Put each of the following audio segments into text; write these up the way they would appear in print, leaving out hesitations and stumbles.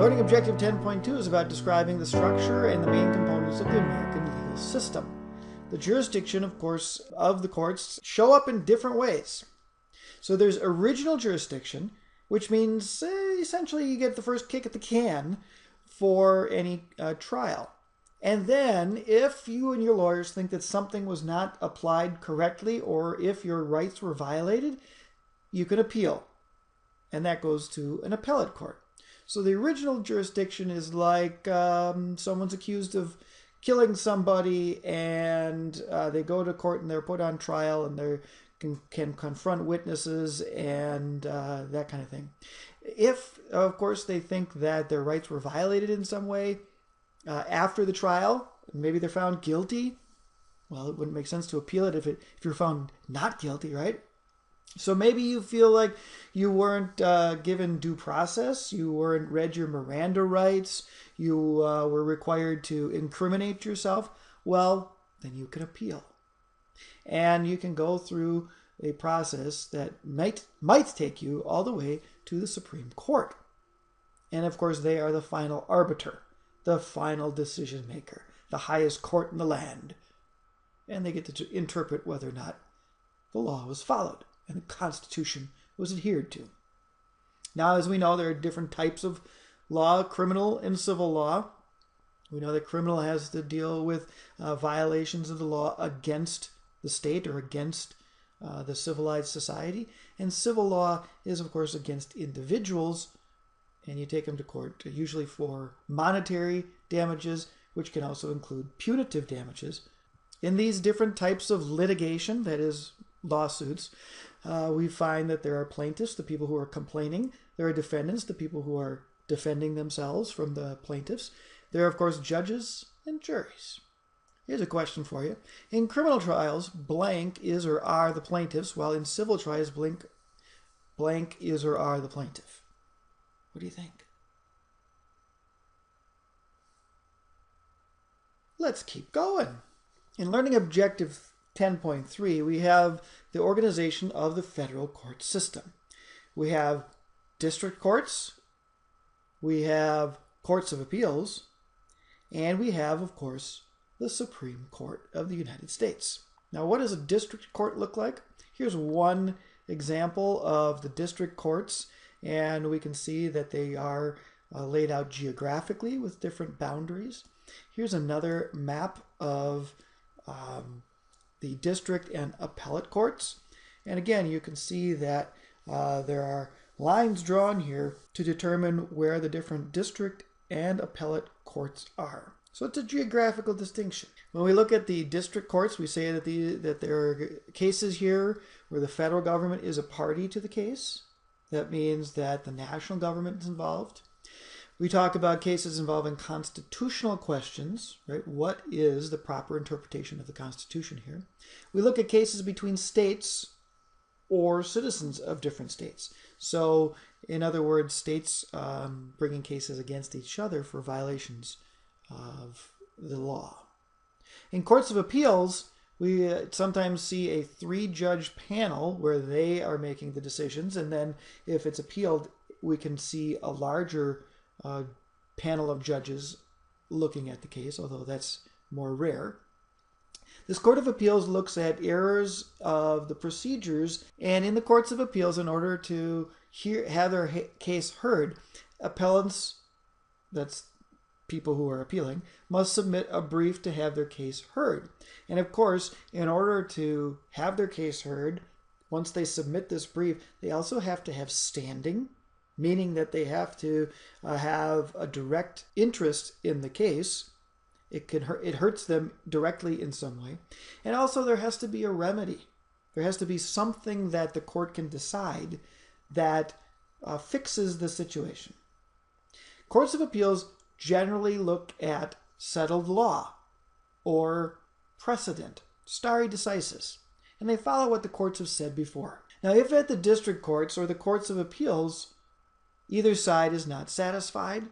Learning Objective 10.2 is about describing the structure and the main components of the American legal system. The jurisdiction, of course, of the courts show up in different ways. So there's original jurisdiction, which means essentially you get the first kick at the can for any trial. And then if you and your lawyers think that something was not applied correctly or if your rights were violated, you can appeal. And that goes to an appellate court. So the original jurisdiction is like someone's accused of killing somebody and they go to court and they're put on trial and they can confront witnesses and that kind of thing. If, of course, they think that their rights were violated in some way after the trial, maybe they're found guilty, well, it wouldn't make sense to appeal it if you're found not guilty, right? So maybe you feel like you weren't given due process, you weren't read your Miranda rights, you were required to incriminate yourself. Well, then you can appeal. And you can go through a process that might take you all the way to the Supreme Court. And of course, they are the final arbiter, the final decision maker, the highest court in the land. And they get to interpret whether or not the law was followed and the Constitution was adhered to. Now, as we know, there are different types of law, criminal and civil law. We know that criminal has to deal with violations of the law against the state or against the civilized society. And civil law is, of course, against individuals. And you take them to court, usually for monetary damages, which can also include punitive damages. In these different types of litigation, that is, lawsuits, we find that there are plaintiffs, the people who are complaining. There are defendants, the people who are defending themselves from the plaintiffs. There are, of course, judges and juries. Here's a question for you. In criminal trials, blank is or are the plaintiffs, while in civil trials, blank is or are the plaintiff. What do you think? Let's keep going. In Learning Objective 10.3, we have the organization of the federal court system. We have district courts, we have courts of appeals, and we have, of course, the Supreme Court of the United States. Now, what does a district court look like? Here's one example of the district courts, and we can see that they are laid out geographically with different boundaries. Here's another map of the district and appellate courts. And again, you can see that there are lines drawn here to determine where the different district and appellate courts are. So it's a geographical distinction. When we look at the district courts, we say that there are cases here where the federal government is a party to the case. That means that the national government is involved. We talk about cases involving constitutional questions, right? What is the proper interpretation of the Constitution here? We look at cases between states or citizens of different states. So, in other words, states bringing cases against each other for violations of the law. In courts of appeals, we sometimes see a 3-judge panel where they are making the decisions, and then if it's appealed, we can see a larger panel of judges looking at the case, although that's more rare. This Court of Appeals looks at errors of the procedures, and in the courts of appeals, in order to have their case heard, appellants, that's people who are appealing, must submit a brief to have their case heard. And of course, in order to have their case heard, once they submit this brief, they also have to have standing, meaning that they have to have a direct interest in the case. It hurts them directly in some way. And also there has to be a remedy. There has to be something that the court can decide that fixes the situation. Courts of appeals generally look at settled law or precedent, stare decisis, and they follow what the courts have said before. Now, if at the district courts or the courts of appeals, either side is not satisfied,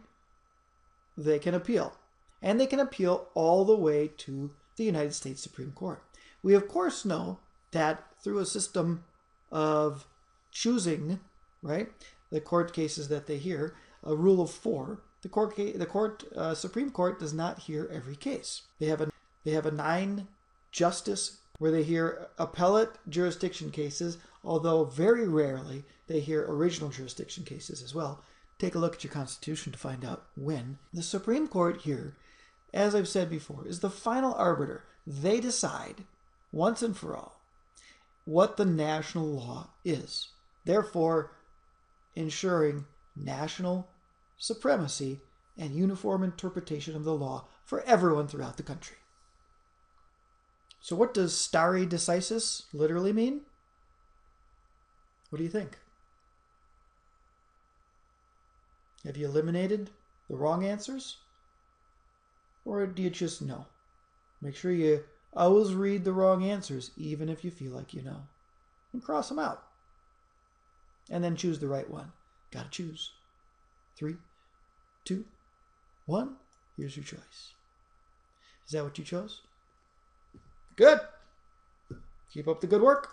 they can appeal. And they can appeal all the way to the United States Supreme Court. We, of course, know that through a system of choosing, right, the court cases that they hear, a rule of 4, the Supreme Court does not hear every case. They have a 9-justice where they hear appellate jurisdiction cases, although very rarely they hear original jurisdiction cases as well. Take a look at your Constitution to find out when. The Supreme Court here, as I've said before, is the final arbiter. They decide once and for all what the national law is, therefore ensuring national supremacy and uniform interpretation of the law for everyone throughout the country. So what does stare decisis literally mean? What do you think? Have you eliminated the wrong answers? Or do you just know? Make sure you always read the wrong answers, even if you feel like you know. And cross them out. And then choose the right one. Gotta choose. 3, 2, 1. Here's your choice. Is that what you chose? Good. Keep up the good work.